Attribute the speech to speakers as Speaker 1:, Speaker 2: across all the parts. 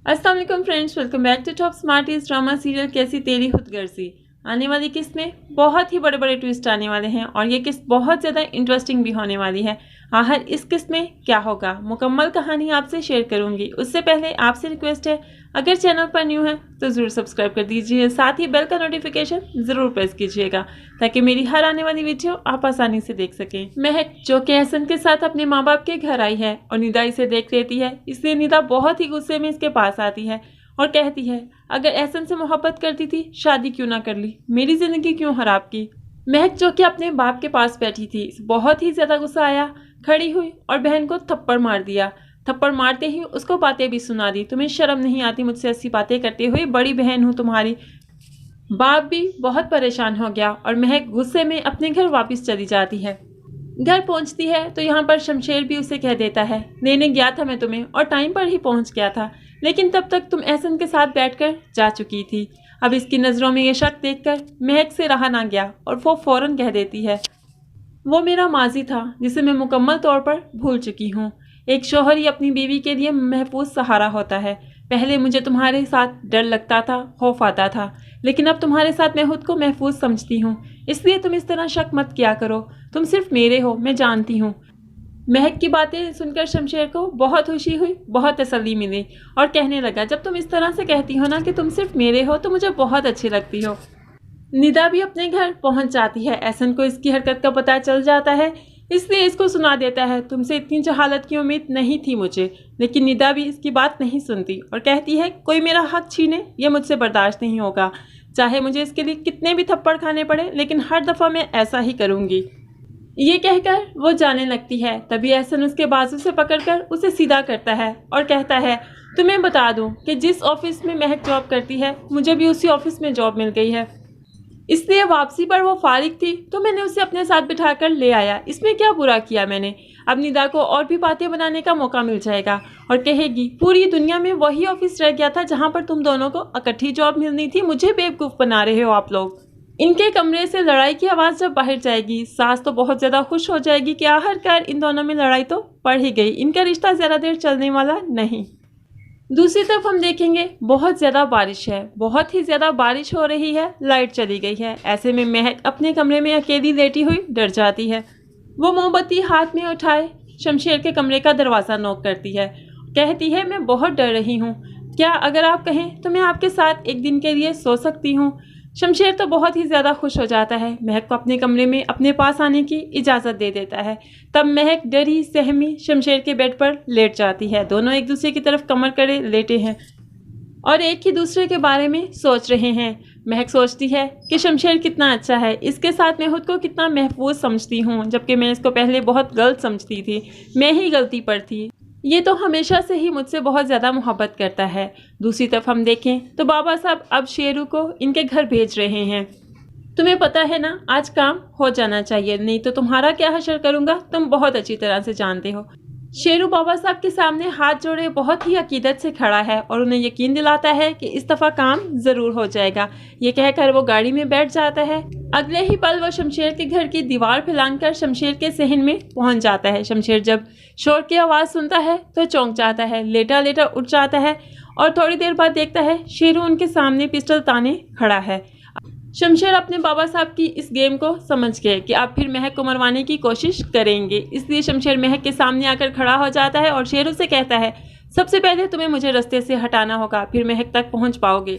Speaker 1: अस्सलाम वालेकुम friends, welcome back to Top Smarties drama serial Kaisi Teri खुदगर्जी। आने वाली किस्त में बहुत ही बड़े बड़े ट्विस्ट आने वाले हैं और ये किस्त बहुत ज़्यादा इंटरेस्टिंग भी होने वाली है। आखिर इस किस्त में क्या होगा, मुकम्मल कहानी आपसे शेयर करूंगी। उससे पहले आपसे रिक्वेस्ट है, अगर चैनल पर न्यू है तो ज़रूर सब्सक्राइब कर दीजिए, साथ ही बेल का नोटिफिकेशन ज़रूर प्रेस कीजिएगा ताकि मेरी हर आने वाली वीडियो आप आसानी से देख सकें। महक जो कि एहसन के साथ अपने माँ बाप के घर आई है और निदा इसे देख लेती है, इसलिए निदा बहुत ही गुस्से में इसके पास आती है और कहती है, अगर एहसन से मोहब्बत करती थी शादी क्यों ना कर ली, मेरी ज़िंदगी क्यों खराब की। महक जो कि अपने बाप के पास बैठी थी, बहुत ही ज़्यादा गुस्सा आया, खड़ी हुई और बहन को थप्पड़ मार दिया। थप्पड़ मारते ही उसको बातें भी सुना दी, तुम्हें शर्म नहीं आती मुझसे ऐसी बातें करते हुए, बड़ी बहन हूँ तुम्हारी। बाप भी बहुत परेशान हो गया और महक गुस्से में अपने घर वापस चली जाती है। घर पहुंचती है तो यहाँ पर शमशेर भी उसे कह देता है, लेने गया था मैं तुम्हें और टाइम पर ही पहुंच गया था, लेकिन तब तक तुम एहसन के साथ बैठकर जा चुकी थी। अब इसकी नज़रों में ये शक देखकर महक से रहा ना गया और वो फौरन कह देती है, वो मेरा माजी था जिसे मैं मुकम्मल तौर पर भूल चुकी हूँ। एक शौहर ही अपनी बीवी के लिए महफूज सहारा होता है। पहले मुझे तुम्हारे साथ डर लगता था, खौफ आता था, लेकिन अब तुम्हारे साथ मैं खुद को महफूज समझती हूँ, इसलिए तुम इस तरह शक मत किया करो। तुम सिर्फ मेरे हो, मैं जानती हूँ। महक की बातें सुनकर शमशेर को बहुत खुशी हुई, बहुत तसल्ली मिली और कहने लगा, जब तुम इस तरह से कहती हो ना कि तुम सिर्फ मेरे हो तो मुझे बहुत अच्छी लगती हो। निदा भी अपने घर पहुंच जाती है। एहसन को इसकी हरकत का पता चल जाता है, इसलिए इसको सुना देता है, तुमसे इतनी जहालत की उम्मीद नहीं थी मुझे। लेकिन निदा भी इसकी बात नहीं सुनती और कहती है, कोई मेरा हक छीने ये मुझसे बर्दाश्त नहीं होगा, चाहे मुझे इसके लिए कितने भी थप्पड़ खाने पड़े, लेकिन हर दफ़ा मैं ऐसा ही करूँगी। ये कहकर वो जाने लगती है। तभी एहसन उसके बाजू से पकड़कर उसे सीधा करता है और कहता है, तुम्हें बता दूं कि जिस ऑफिस में महक जॉब करती है, मुझे भी उसी ऑफिस में जॉब मिल गई है, इसलिए वापसी पर वो फारिग थी तो मैंने उसे अपने साथ बिठाकर ले आया। इसमें क्या बुरा किया मैंने। अब निदा को और भी बातें बनाने का मौका मिल जाएगा और कहेगी, पूरी दुनिया में वही ऑफिस रह गया था जहां पर तुम दोनों को इकट्ठी जॉब मिलनी थी, मुझे बेवकूफ़ बना रहे हो आप लोग। इनके कमरे से लड़ाई की आवाज़ जब बाहर जाएगी, सास तो बहुत ज़्यादा खुश हो जाएगी कि आखिरकार इन दोनों में लड़ाई तो पड़ ही गई, इनका रिश्ता ज़्यादा देर चलने वाला नहीं। दूसरी तरफ हम देखेंगे, बहुत ज़्यादा बारिश है, बहुत ही ज़्यादा बारिश हो रही है, लाइट चली गई है। ऐसे में महक अपने कमरे में अकेली लेटी हुई डर जाती है। वो मोमबत्ती हाथ में उठाए शमशेर के कमरे का दरवाज़ा नॉक करती है, कहती है, मैं बहुत डर रही हूँ, क्या अगर आप कहें तो मैं आपके साथ एक दिन के लिए सो सकती हूँ। शमशेर तो बहुत ही ज़्यादा खुश हो जाता है, महक को अपने कमरे में अपने पास आने की इजाज़त दे देता है। तब महक डरी सहमी शमशेर के बेड पर लेट जाती है। दोनों एक दूसरे की तरफ कमर करे लेटे हैं और एक ही दूसरे के बारे में सोच रहे हैं। महक सोचती है कि शमशेर कितना अच्छा है, इसके साथ मैं खुद को कितना महफूज समझती हूँ, जबकि मैं इसको पहले बहुत गलत समझती थी, मैं ही गलती पर थी। ये तो हमेशा से ही मुझसे बहुत ज़्यादा मोहब्बत करता है। दूसरी तरफ हम देखें तो बाबा साहब अब शेरू को इनके घर भेज रहे हैं। तुम्हें पता है ना, आज काम हो जाना चाहिए, नहीं तो तुम्हारा क्या हशर करूँगा, तुम बहुत अच्छी तरह से जानते हो। शेरू बाबा साहब के सामने हाथ जोड़े बहुत ही अकीदत से खड़ा है और उन्हें यकीन दिलाता है कि इस दफ़ा काम ज़रूर हो जाएगा। ये कहकर वो गाड़ी में बैठ जाता है। अगले ही पल वो शमशेर के घर की दीवार फैलाकर शमशेर के सहन में पहुंच जाता है। शमशेर जब शोर की आवाज़ सुनता है तो चौंक जाता है, लेटा लेटा उठ जाता है और थोड़ी देर बाद देखता है शेरू उनके सामने पिस्टल ताने खड़ा है। शमशेर अपने बाबा साहब की इस गेम को समझ गए कि आप फिर महक को मरवाने की कोशिश करेंगे, इसलिए शमशेर महक के सामने आकर खड़ा हो जाता है और शेरू से कहता है, सबसे पहले तुम्हें मुझे रास्ते से हटाना होगा, फिर महक तक पहुंच पाओगे।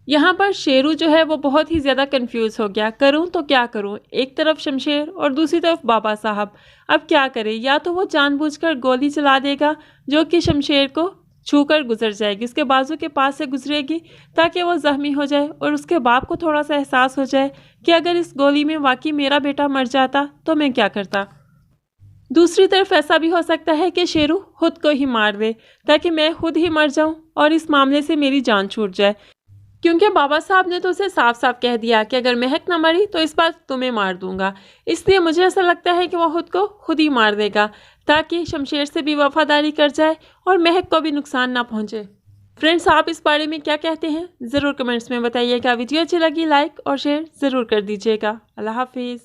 Speaker 1: यहाँ पर शेरू जो है वो बहुत ही ज़्यादा कंफ्यूज हो गया, करूँ तो क्या करूँ, एक तरफ शमशेर और दूसरी तरफ बाबा साहब, अब क्या करे। या तो वो जानबूझकर गोली चला देगा जो कि शमशेर को छूकर गुजर जाएगी, उसके बाजू के पास से गुजरेगी ताकि वो ज़ख्मी हो जाए और उसके बाप को थोड़ा सा एहसास हो जाए कि अगर इस गोली में वाकई मेरा बेटा मर जाता तो मैं क्या करता। दूसरी तरफ ऐसा भी हो सकता है कि शेरू खुद को ही मार दे ताकि मैं खुद ही मर जाऊं और इस मामले से मेरी जान छूट जाए, क्योंकि बाबा साहब ने तो उसे साफ साफ कह दिया कि अगर महक ना मरी तो इस बार तुम्हें मार दूंगा। इसलिए मुझे ऐसा लगता है कि वो खुद को खुद ही मार देगा ताकि शमशेर से भी वफादारी कर जाए और महक को भी नुकसान ना पहुंचे। फ्रेंड्स, आप इस बारे में क्या कहते हैं ज़रूर कमेंट्स में बताइएगा। वीडियो अच्छी लगी लाइक और शेयर ज़रूर कर दीजिएगा। अल्लाह हाफिज़।